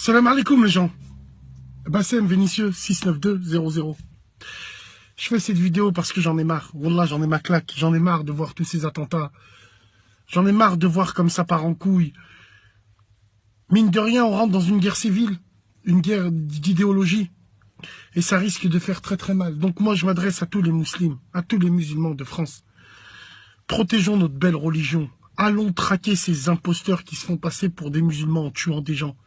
Salam alaikum les gens. Bassem Vénitieux 69200. Je fais cette vidéo parce que j'en ai marre. Wallah, j'en ai ma claque. J'en ai marre de voir tous ces attentats. J'en ai marre de voir comme ça part en couille. Mine de rien, on rentre dans une guerre civile. Une guerre d'idéologie. Et ça risque de faire très très mal. Donc moi, je m'adresse à tous les musulmans, à tous les musulmans de France. Protégeons notre belle religion. Allons traquer ces imposteurs qui se font passer pour des musulmans en tuant des gens.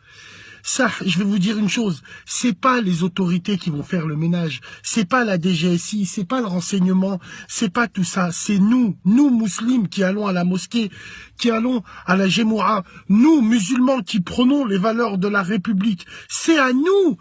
Ça, je vais vous dire une chose, c'est pas les autorités qui vont faire le ménage, c'est pas la DGSI, c'est pas le renseignement, c'est pas tout ça, c'est nous musulmans qui allons à la mosquée, qui allons à la Gémoura, nous musulmans qui prenons les valeurs de la République. C'est à nous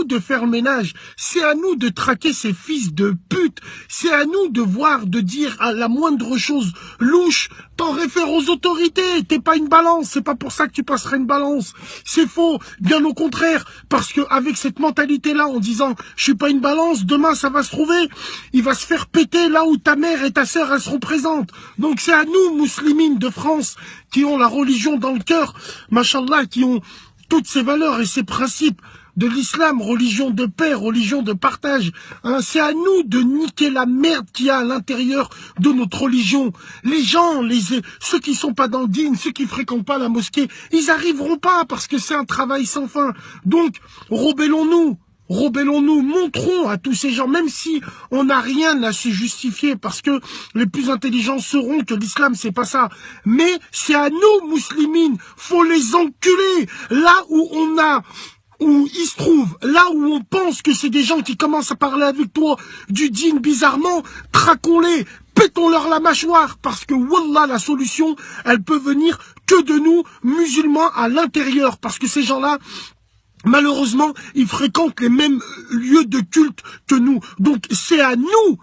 de faire le ménage, c'est à nous de traquer ces fils de pute, c'est à nous de voir, de dire à la moindre chose louche, t'en réfères aux autorités, t'es pas une balance, c'est pas pour ça que tu passeras une balance, c'est faux. Bien au contraire, parce que avec cette mentalité-là, en disant je suis pas une balance, demain ça va se trouver, il va se faire péter là où ta mère et ta sœur elles seront présentes. Donc c'est à nous, musulmans de France, qui ont la religion dans le cœur, machallah, qui ont toutes ces valeurs et ces principes de l'islam, religion de paix, religion de partage. Hein, c'est à nous de niquer la merde qu'il y a à l'intérieur de notre religion. Les gens, ceux qui sont pas dans le digne, ceux qui fréquentent pas la mosquée, ils arriveront pas parce que c'est un travail sans fin. Donc, rebellons-nous, montrons à tous ces gens, même si on n'a rien à se justifier, parce que les plus intelligents sauront que l'islam c'est pas ça. Mais c'est à nous, musulmans, faut les enculer. Là où il se trouve, là où on pense que c'est des gens qui commencent à parler avec toi du dîn bizarrement, traquons-les, pétons-leur la mâchoire, parce que wallah, la solution, elle peut venir que de nous, musulmans, à l'intérieur, parce que ces gens-là, malheureusement, ils fréquentent les mêmes lieux de culte que nous. Donc c'est à nous,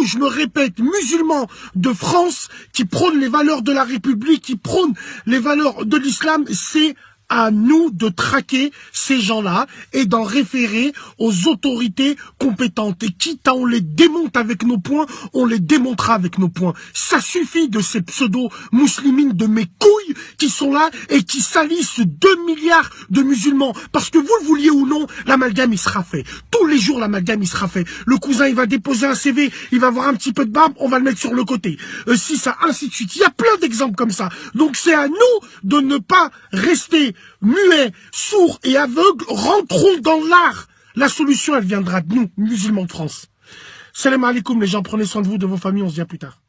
je me répète, musulmans de France, qui prônent les valeurs de la République, qui prônent les valeurs de l'islam, c'est à nous de traquer ces gens-là et d'en référer aux autorités compétentes. Et quitte à on les démonte avec nos poings, on les démontera avec nos poings. Ça suffit de ces pseudo-musulmans de mes couilles qui sont là et qui salissent 2 milliards de musulmans. Parce que vous le vouliez ou non, l'amalgame il sera fait. Tous les jours l'amalgame il sera fait. Le cousin il va déposer un CV, il va avoir un petit peu de barbe, on va le mettre sur le côté. Si ça, ainsi de suite. Il y a plein d'exemples comme ça. Donc c'est à nous de ne pas rester muets, sourds et aveugles. Rentrons dans l'art. La solution, elle viendra de nous, musulmans de France. Salam alaikum les gens, prenez soin de vous, de vos familles, on se dit à plus tard.